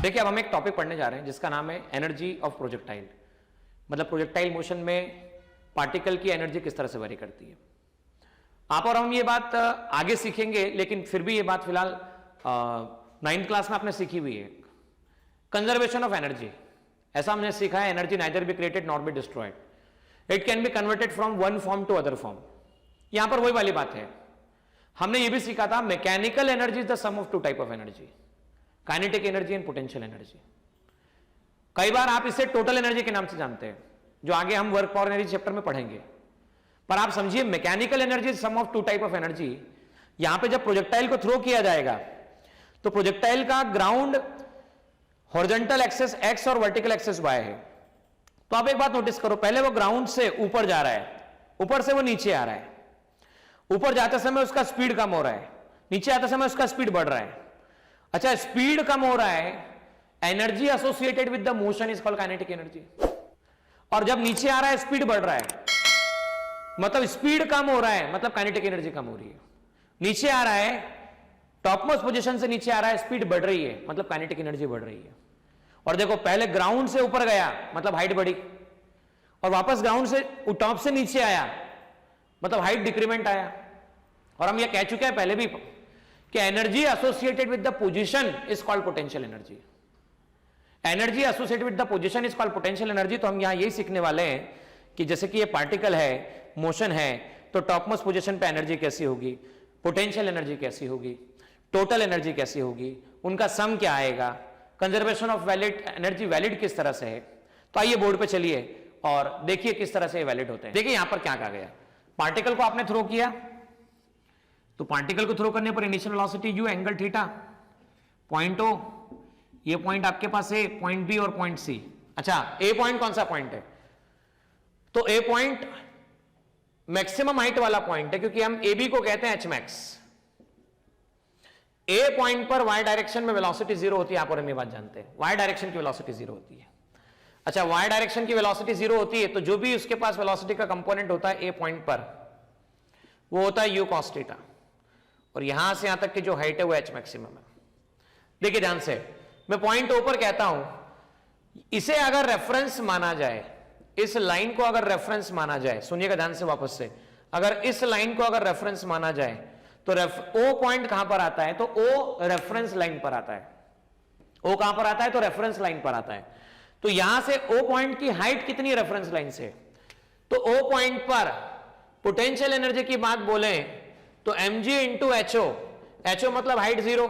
देखिए अब हम एक टॉपिक पढ़ने जा रहे हैं जिसका नाम है एनर्जी ऑफ प्रोजेक्टाइल। मतलब प्रोजेक्टाइल मोशन में पार्टिकल की एनर्जी किस तरह से वेरी करती है। आप और हम ये बात आगे सीखेंगे, लेकिन फिर भी ये बात फिलहाल 9th क्लास में आपने सीखी हुई है। कंजर्वेशन ऑफ एनर्जी, ऐसा हमने सीखा है, energy neither be created not be destroyed, it can be converted from one form to other form. यहां पर वही वाली बात है। हमने ये भी सीखा था mechanical energy is the sum of two type of energy, kinetic energy and potential energy. कई बार आप इसे टोटल एनर्जी के नाम से जानते हैं, जो आगे हम वर्क पावर एनर्जी चैप्टर में पढ़ेंगे। पर आप समझिए mechanical energy is sum of two type of energy. यहां पे जब प्रोजेक्टाइल को थ्रो किया जाएगा तो प्रोजेक्टाइल का ग्राउंड हॉरिजॉन्टल एक्सेस एक्स और वर्टिकल एक्सेस वाई है। तो आप एक बात नोटिस करो, पहले वो ग्राउंड से ऊपर जा रहा है, ऊपर से वो नीचे आ रहा है। ऊपर जाते समय उसका स्पीड कम हो रहा है, नीचे आते समय उसका स्पीड बढ़ रहा है। अच्छा, स्पीड कम हो रहा है, energy associated with the motion is called kinetic energy. और जब नीचे आ रहा है स्पीड बढ़ रहा है, मतलब स्पीड कम हो रहा है, मतलब काइनेटिक एनर्जी कम हो रही है। नीचे आ रहा है, टॉपमोस्ट पोजीशन से नीचे आ रहा है, स्पीड बढ़ रही है, मतलब काइनेटिक एनर्जी बढ़ रही है। और देखो पहले ग्राउंड से ऊपर गया मतलब हाइट बढ़ी, और वापस ग्राउंड से टॉप से नीचे आया मतलब हाइट डिक्रीमेंट आया। और हम ये कह चुके हैं पहले भी कि energy associated with the position is called potential energy. Energy associated with the position is called potential energy. तो हम यहां यही सीखने वाले हैं कि जैसे कि ये पार्टिकल है, मोशन है, तो टॉपमोस्ट पोजीशन पे एनर्जी कैसी होगी, पोटेंशियल एनर्जी कैसी होगी, टोटल एनर्जी कैसी होगी, उनका सम क्या आएगा, conservation of valid energy valid किस तरह से है। तो आइए बोर्ड पे चलिए और देखिए किस तरह से वैलिड होते हैं। देखिए यहां पर क्या कहा गया, पार्टिकल को आपने थ्रो किया, तो पार्टिकल को थ्रो करने पर initial velocity u, angle theta, point O, ये पॉइंट आपके पास है, पॉइंट बी और पॉइंट सी। अच्छा, ए पॉइंट कौन सा पॉइंट है, तो ए पॉइंट मैक्सिमम हाइट वाला पॉइंट है, क्योंकि हम ए बी को कहते हैं एच मैक्स। ए पॉइंट पर वाई डायरेक्शन में वेलोसिटी जीरो होती है, आप और हम ये बात जानते हैं, वाई डायरेक्शन की वेलोसिटी जीरो होती है। अच्छा, वाई डायरेक्शन की वेलोसिटी जीरो होती है, तो जो भी उसके पास वेलोसिटी का कंपोनेंट होता है ए पॉइंट पर, वो होता है यू कॉस थीटा, और यहां से यहां तक की जो हाइट है वो एच मैक्सिमम है। देखिए ध्यान से, मैं पॉइंट ओ पर कहता हूं, इसे अगर रेफरेंस माना जाए, इस लाइन को अगर रेफरेंस माना जाए, सुनिएगा ध्यान से वापस से, अगर इस लाइन को अगर रेफरेंस माना जाए तो ओ पॉइंट कहां पर आता है, तो ओ रेफरेंस लाइन पर आता है। ओ कहां पर आता है, तो रेफरेंस लाइन पर आता है। तो यहां से ओ पॉइंट की हाइट कितनी है रेफरेंस लाइन से, तो ओ पॉइंट पर पोटेंशियल एनर्जी की बात बोले तो mg इंटू एचओ, एचओ मतलब हाइट जीरो,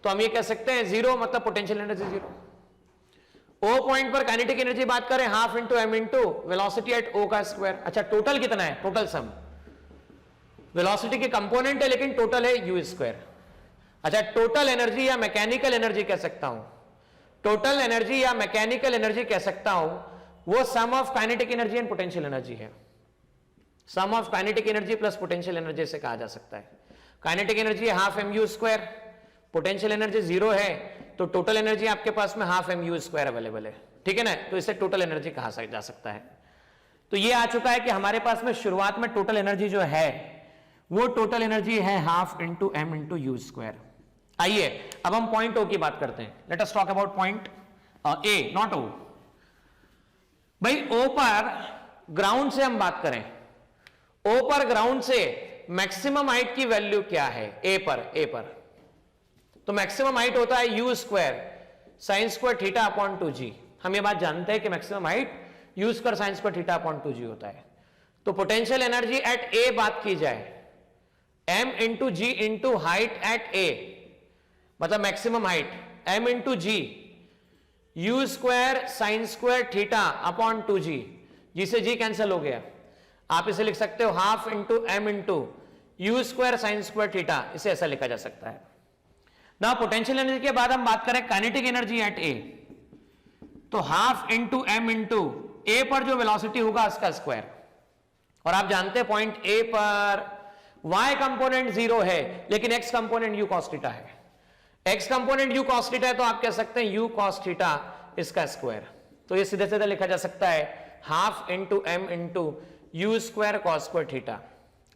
तो हम ये कह सकते हैं जीरो मतलब potential energy zero. O point पर काइनेटिक एनर्जी बात करें, half into M into velocity at O का स्क्वायर। अच्छा, टोटल कितना है, टोटल सम, वेलोसिटी के कंपोनेंट है लेकिन टोटल है यू स्क्वायर। अच्छा, टोटल एनर्जी या मैकेनिकल एनर्जी कह सकता हूं, टोटल एनर्जी या मैकेनिकल एनर्जी कह सकता हूं, वो sum of kinetic energy and potential energy है। Sum of kinetic energy plus potential energy से कहा जा सकता है। Kinetic energy half M you square, potential energy zero है, तो टोटल एनर्जी आपके पास में half M you square available है, ठीक है ना, तो इसे टोटल एनर्जी कहा जा सकता है। तो ये आ चुका है कि हमारे पास में शुरुआत में टोटल एनर्जी जो है वो टोटल एनर्जी है half into M into U square. आइए अब हम पॉइंट ओ की बात करते हैं। Let us talk about point A, not O. भाई ओ पर ग्राउंड से हम बात करें, ओ पर ग्राउंड से मैक्सिमम हाइट की वैल्यू क्या है, ए पर तो मैक्सिमम हाइट होता है U square sine square theta upon 2g। हम ये बात जानते हैं कि maximum height you square sine square theta upon 2g होता है। तो पोटेंशियल एनर्जी एट ए बात की जाए, m into G into height at A, मतलब maximum height m into G, U square sine square theta upon 2g, जिसे g cancel हो गया, आप इसे लिख सकते हो half into M into U square sine square theta, इसे ऐसा लिखा जा सकता है ना। पोटेंशियल एनर्जी के बाद हम बात करें काइनेटिक एनर्जी एट ए, तो हाफ इंटू एम इंटू ए पर जो वेलोसिटी होगा उसका स्क्वायर, और आप जानते हैं पॉइंट ए पर y कंपोनेंट जीरो है लेकिन x component u cos theta है। x component u cos theta है तो आप कह सकते हैं u cos थीटा इसका स्क्वायर, तो ये सीधे सीधे लिखा जा सकता है half into M into U square cos square theta.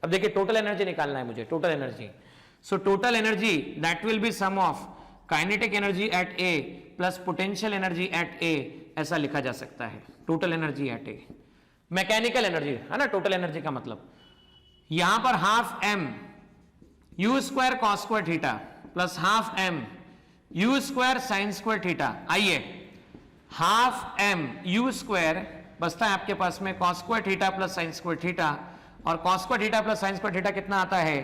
अब देखिए टोटल एनर्जी निकालना है मुझे, total energy, so total energy that will be sum of kinetic energy at A plus potential energy at A, ऐसा लिखा जा सकता है, total energy at A. Mechanical energy है ना, टोटल एनर्जी का मतलब यहां पर half M you square cos square theta plus half M you square sine square theta. आइए, हाफ एम यू स्क्वायर बचता है आपके पास में cos square theta plus sine square theta, और cos square theta plus sine square theta कितना आता है,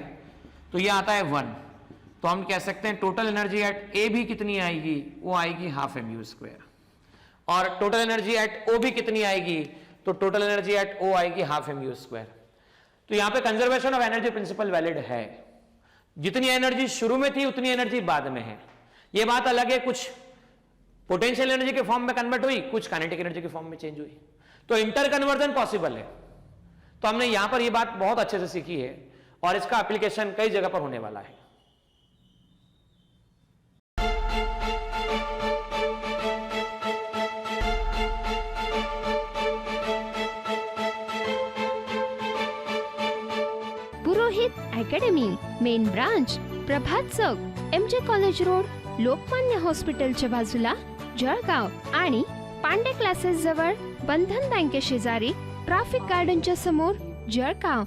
तो ये आता है 1। तो हम कह सकते हैं टोटल एनर्जी एट ए भी कितनी आएगी, वो आएगी हाफ एम यू स्क्वायर, और टोटल एनर्जी एट ओ भी कितनी आएगी, तो टोटल एनर्जी एट ओ आएगी हाफ एम यू स्क्वायर। तो यहां पे conservation of energy principal valid है, जितनी एनर्जी शुरू में थी उतनी एनर्जी बाद में है। ये बात अलग है, कुछ पोटेंशियल एनर्जी के फॉर्म में कन्वर्ट हुई, कुछ काइनेटिक एनर्जी के फॉर्म में चेंज हुई, तो इंटर कन्वर्जन पॉसिबल है। तो हमने यहां पर ये बात बहुत अच्छे से सीखी है और इसका एप्लीकेशन कई जगह पर होने वाला है। पुरोहित अकॅडमी, मेन ब्रांच प्रभात चौक, MJ कॉलेज रोड, लोकमान्य हॉस्पिटलच्या बाजूला, जळगाव, आणि पांडे क्लासेस जवळ, बंधन बँके शेजारी, ट्रॅफिक गार्डनच्या समोर, जळगाव।